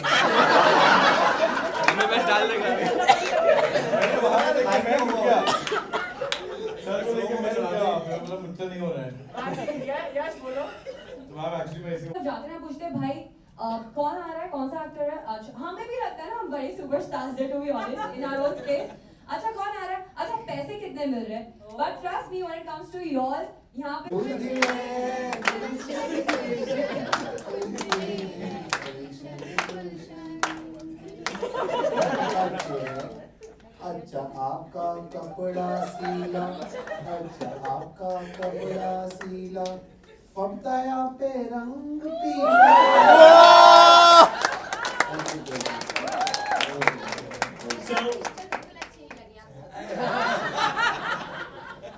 Speaker 2: डाल देगा। मैंने वहां देखा मैं रुक गया। सर को लेके मैं चला गया, मतलब मुझसे नहीं हो रहा है।
Speaker 4: यस बोलो।
Speaker 2: मैम एक्चुअली मैं इसी
Speaker 10: जाते हैं पूछते हैं भाई कौन आ रहा है, कौन सा एक्टर है। अच्छा हमें भी लगता है ना हम बड़े सुपरस्टार्स हैं to be honest in our own space. अच्छा कौन आ रहा है, अच्छा पैसे कितने मिल रहे हैं, but trust me when it comes to your यहाँ पे
Speaker 3: अच्छा आपका कपड़ा सीला, अच्छा आपका कपड़ा सीला, फबताया पे रंग पीला।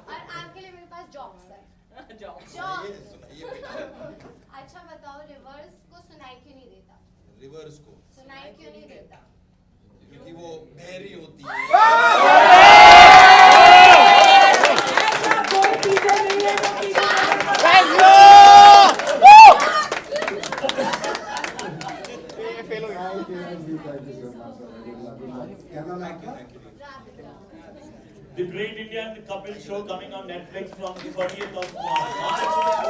Speaker 14: और आपके लिए मेरे पास जॉब्स है। अच्छा बताओ रिवर्स को सुनाई क्यों नहीं देता?
Speaker 9: रिवर्स को
Speaker 14: सुनाई क्यों नहीं देता?
Speaker 9: क्योंकि वो बहरी होती है।
Speaker 3: क्या नाम है आपका?
Speaker 1: The Great Indian Couple Show coming on Netflix from the 30th of March.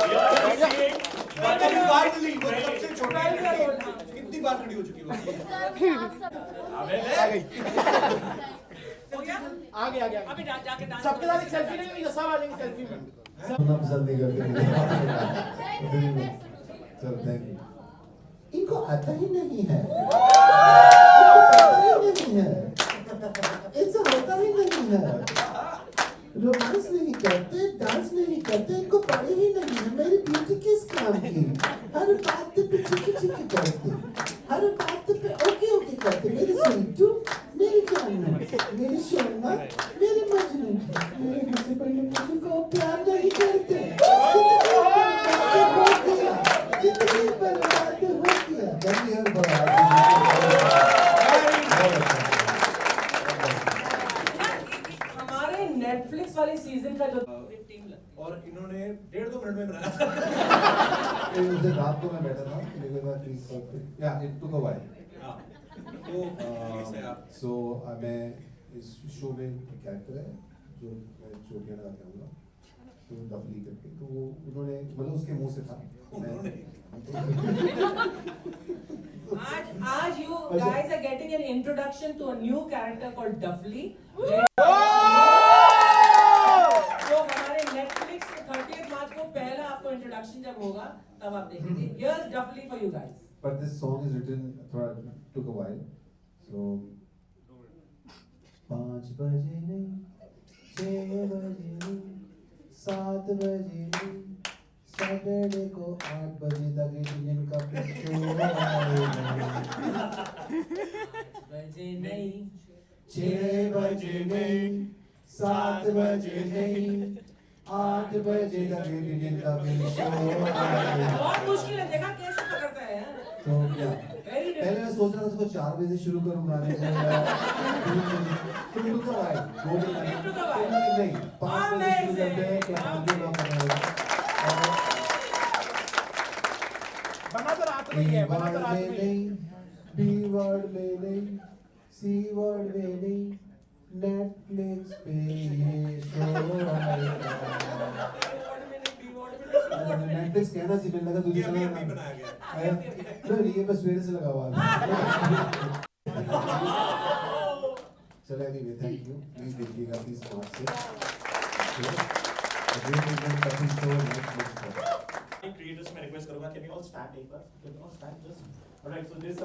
Speaker 1: We are seeing
Speaker 2: finally वो सबसे छोटा कितनी बार खड़ी हो चुकी है
Speaker 4: हो गया?
Speaker 6: आ गया
Speaker 4: अभी जाके डांस
Speaker 6: सबके साथ एक सेल्फी लेंगे, सब आ जाएंगे सेल्फी में।
Speaker 3: सुनना पसंद नहीं करते। चलो थैंक यू। इनको आता ही नहीं है, इनको पता ही नहीं है, इनसे होता ही नहीं है, रोमांस नहीं करते, डांस नहीं करते, इनको पढ़े ही नहीं है। मेरी ब्यूटी किस काम की? हर बात पे चिकी चिकी करते, हर बात पे ओके ओके करते। मेरी स्वीटू, मेरी जानू, मेरी सोना, मेरी मजनू, मेरे मुझसे पहले मुझे को प्यार नहीं करते। जितनी बर्बाद हो गया, जल्दी और
Speaker 4: हमारे नेटफ्लिक्स वाले सीजन का जो
Speaker 2: और इन्होंने 1.5-2 मिनट में बनाया।
Speaker 3: उस रात को मैं बैठा था, मेरे बाद या इट टुक अ व्हाइल। सो मैं इस शो में कैरेक्टर है जो मैं चोटियां लगा के आऊंगा, तो डफली करके, तो वो उन्होंने मतलब उसके मुंह से था।
Speaker 4: आज you guys are getting an introduction to a new character called Duffly. तो हमारे Netflix 30th मार्च को पहला आपको इंट्रोडक्शन जब होगा तब आप देखेंगे। Here's Duffly for you guys.
Speaker 3: But this song is written took a while. So 5 बजे नहीं, 6 बजे नहीं, 7 बजे नहीं, सैटरडे को 8 बजे तक इंडियन का शो
Speaker 4: बजे नहीं,
Speaker 3: 6 बजे नहीं, 7 बजे नहीं, 8 बजे तक इंडियन का शो
Speaker 4: बहुत मुश्किल है, देखा कैसे पकड़ता है।
Speaker 3: तो क्या पहले मैं सोच रहा था उसको 4 बजे से शुरू करूँ गाने को, तो रुक का भाई 2 बजे नहीं 5 बजे शुरू करते हैं, क्लास में लॉक करना है।
Speaker 6: बना तो रात में है, बना तो रात में
Speaker 3: नहीं, बी वर्ड में नहीं, सी वर्ड में नहीं, नेटफ्लिक्स पे ये शो आएगा। नेटफ्लिक्स कहना चाहिए, मैंने लगा तुझे
Speaker 2: अभी
Speaker 3: सुना ना।
Speaker 2: बनाया गया
Speaker 3: नहीं, ये बस सवेरे से लगा हुआ है। चलो anyway, thank you. Please देखिएगा प्लीज स्मार्ट से।
Speaker 1: क्रिएटर्स में रिक्वेस्ट करूंगा, कैन यू ऑल स्टैंड एक बार? Can you all stand just? Alright, so this